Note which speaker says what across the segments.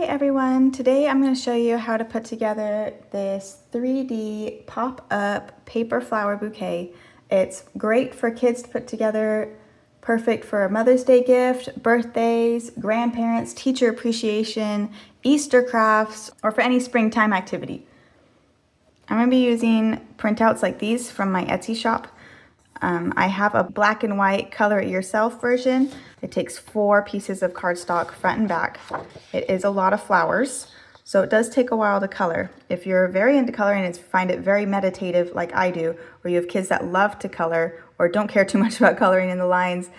Speaker 1: Hi everyone, today I'm going to show you how to put together this 3D pop-up paper flower bouquet. It's great for kids to put together, perfect for a Mother's Day gift, birthdays, grandparents, teacher appreciation, Easter crafts, or for any springtime activity. I'm going to be using printouts like these from my Etsy shop. I have a black and white color it yourself version. It takes 4 pieces of cardstock front and back. It is a lot of flowers, so it does take a while to color. If you're very into coloring and find it very meditative like I do, or you have kids that love to color or don't care too much about coloring in the lines,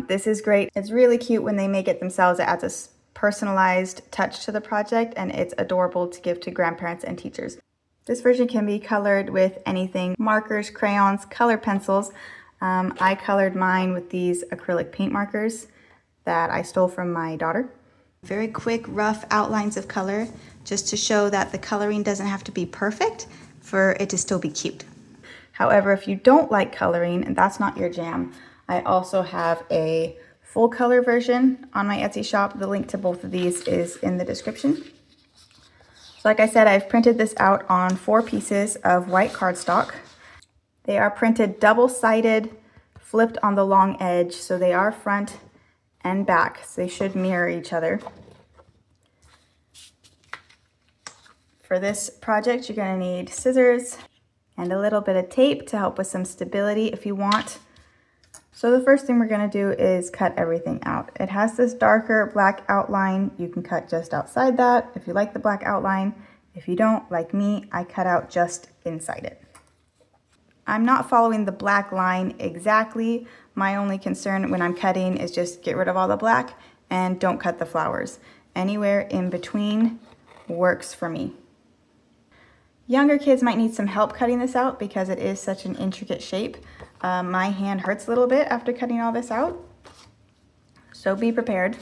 Speaker 1: this is great. It's really cute when they make it themselves. It adds a personalized touch to the project, and it's adorable to give to grandparents and teachers. This version can be colored with anything, markers, crayons, color pencils. I colored mine with these acrylic paint markers that I stole from my daughter. Very quick, rough outlines of color, just to show that the coloring doesn't have to be perfect for it to still be cute. However, if you don't like coloring and that's not your jam, I also have a full color version on my Etsy shop. The link to both of these is in the description. So like I said, I've printed this out on 4 pieces of white cardstock. They are printed double-sided, flipped on the long edge, so they are front and back, so they should mirror each other. For this project, you're going to need scissors and a little bit of tape to help with some stability if you want. So the first thing we're going to do is cut everything out. It has this darker black outline. You can cut just outside that if you like the black outline. If you don't, like me, I cut out just inside it. I'm not following the black line exactly. My only concern when I'm cutting is just get rid of all the black and don't cut the flowers. Anywhere in between works for me. Younger kids might need some help cutting this out because it is such an intricate shape. My hand hurts a little bit after cutting all this out, so be prepared.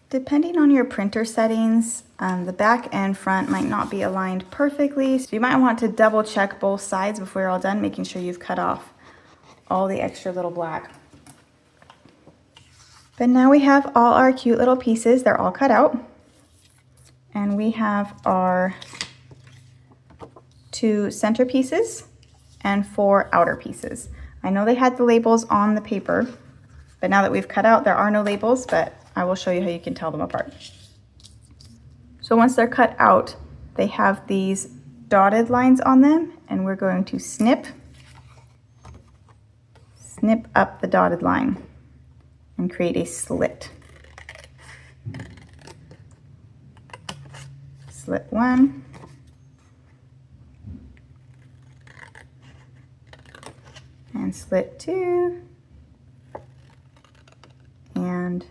Speaker 1: Depending on your printer settings, the back and front might not be aligned perfectly, so you might want to double check both sides before you're all done, making sure you've cut off all the extra little black. But now we have all our cute little pieces. They're all cut out, and we have our 2 center pieces and 4 outer pieces. I know they had the labels on the paper, but now that we've cut out, there are no labels, but I will show you how you can tell them apart. So once they're cut out, they have these dotted lines on them, and we're going to snip up the dotted line and create a slit. Slit 1. And slit 2 and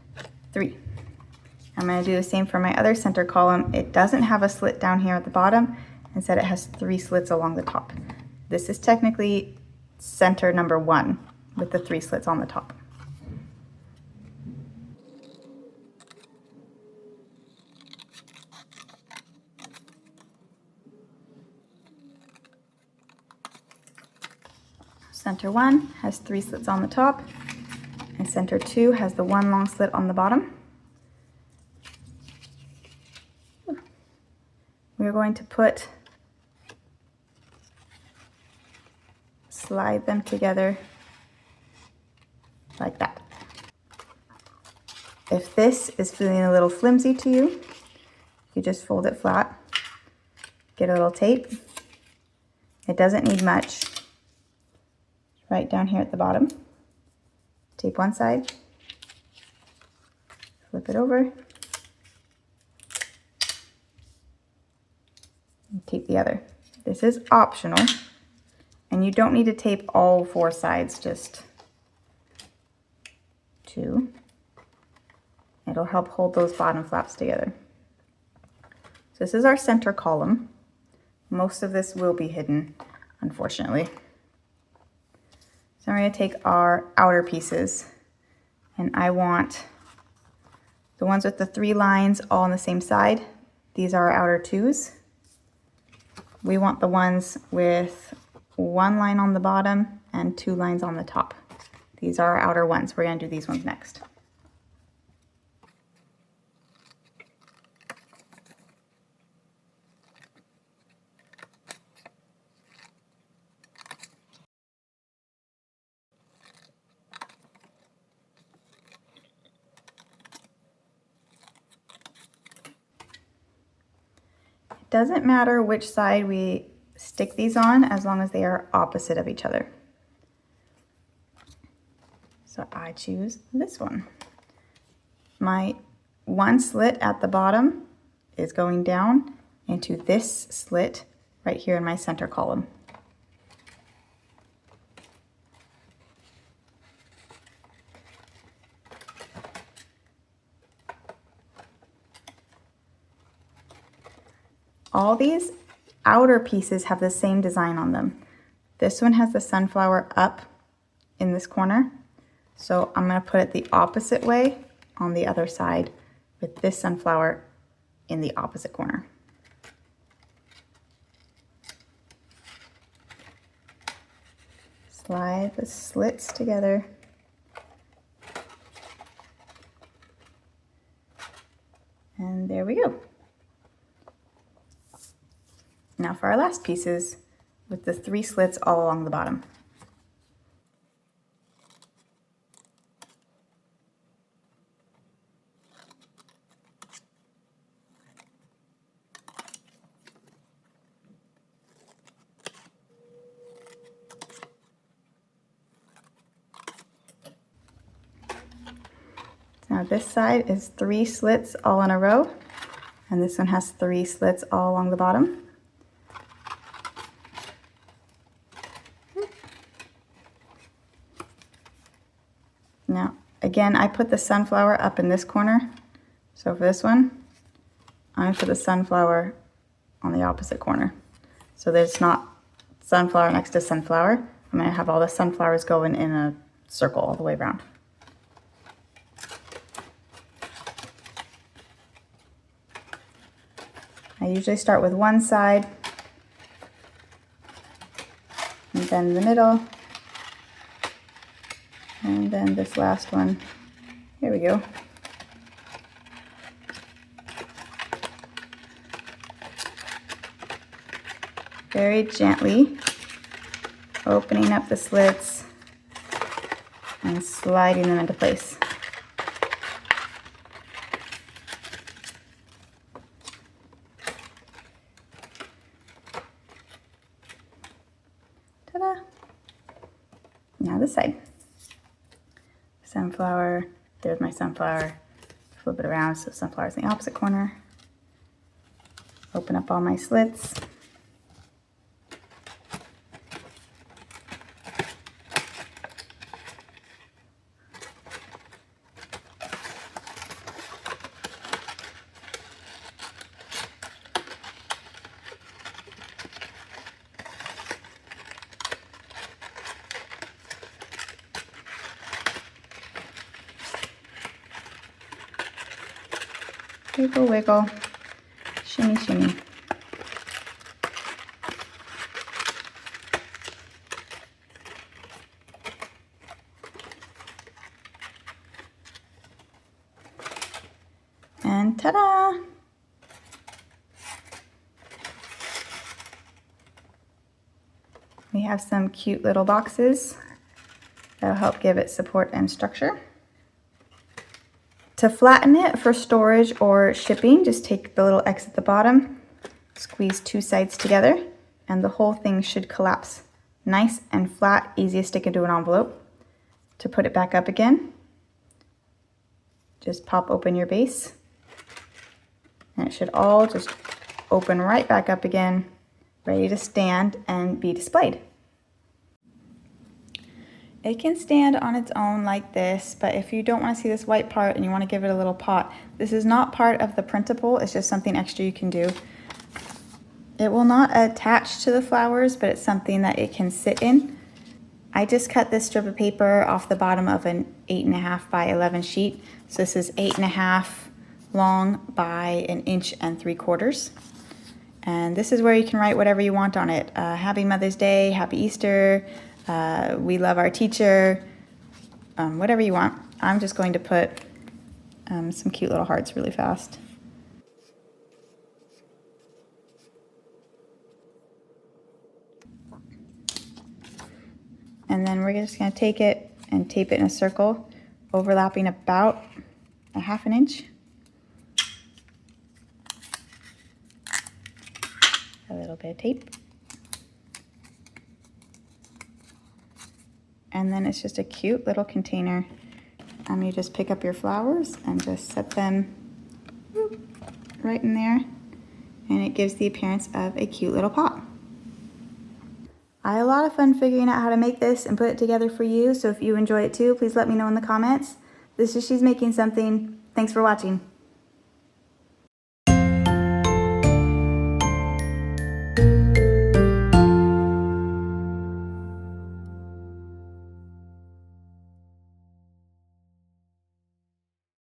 Speaker 1: 3. I'm going to do the same for my other center column. It doesn't have a slit down here at the bottom. Instead, it has 3 slits along the top. This is technically center number 1 with the 3 slits on the top. Center 1 has 3 slits on the top, and center 2 has the 1 long slit on the bottom. We're going to slide them together like that. If this is feeling a little flimsy to you, you just fold it flat, get a little tape. It doesn't need much. Right down here at the bottom. Tape one side, flip it over, and tape the other. This is optional, and you don't need to tape all 4 sides, just 2. It'll help hold those bottom flaps together. So this is our center column. Most of this will be hidden, unfortunately. So we're going to take our outer pieces, and I want the ones with the 3 lines all on the same side. These are our outer 2s. We want the ones with 1 line on the bottom and 2 lines on the top. These are our outer ones. We're going to do these ones next. doesn't matter which side we stick these on as long as they are opposite of each other. So I choose this one. My one slit at the bottom is going down into this slit right here in my center column. All these outer pieces have the same design on them. This one has the sunflower up in this corner, so I'm going to put it the opposite way on the other side with this sunflower in the opposite corner. Slide the slits together. And there we go. Now for our last pieces with the 3 slits all along the bottom. Now this side is 3 slits all in a row, and this one has 3 slits all along the bottom. Now, again, I put the sunflower up in this corner. So for this one, I'm going to put the sunflower on the opposite corner. So there's not sunflower next to sunflower. I'm going to have all the sunflowers going in a circle all the way around. I usually start with one side, and then the middle, and then this last one. Here we go. Very gently opening up the slits and sliding them into place. Ta-da! Now this side. Sunflower, there's my sunflower. Flip it around so sunflower's in the opposite corner. Open up all my slits. Wiggle, wiggle, shimmy, shimmy. And ta-da! We have some cute little boxes that'll help give it support and structure. To flatten it for storage or shipping, just take the little X at the bottom, squeeze 2 sides together, and the whole thing should collapse nice and flat, easy to stick into an envelope. To put it back up again, just pop open your base, and it should all just open right back up again, ready to stand and be displayed. It can stand on its own like this, but if you don't want to see this white part and you want to give it a little pot, this is not part of the printable, it's just something extra you can do. It will not attach to the flowers, but it's something that it can sit in. I just cut this strip of paper off the bottom of an 8.5 by 11 sheet. So this is 8.5 long by 1 3/4 inches. And this is where you can write whatever you want on it. Happy Mother's Day, Happy Easter, we love our teacher, whatever you want. I'm just going to put some cute little hearts really fast. And then we're just going to take it and tape it in a circle, overlapping about 1/2 inch. bit of tape. And then it's just a cute little container. You just pick up your flowers and just set them right in there, and it gives the appearance of a cute little pot. I had a lot of fun figuring out how to make this and put it together for you, so if you enjoy it too, please let me know in the comments. This is She's Making Something. Thanks for watching.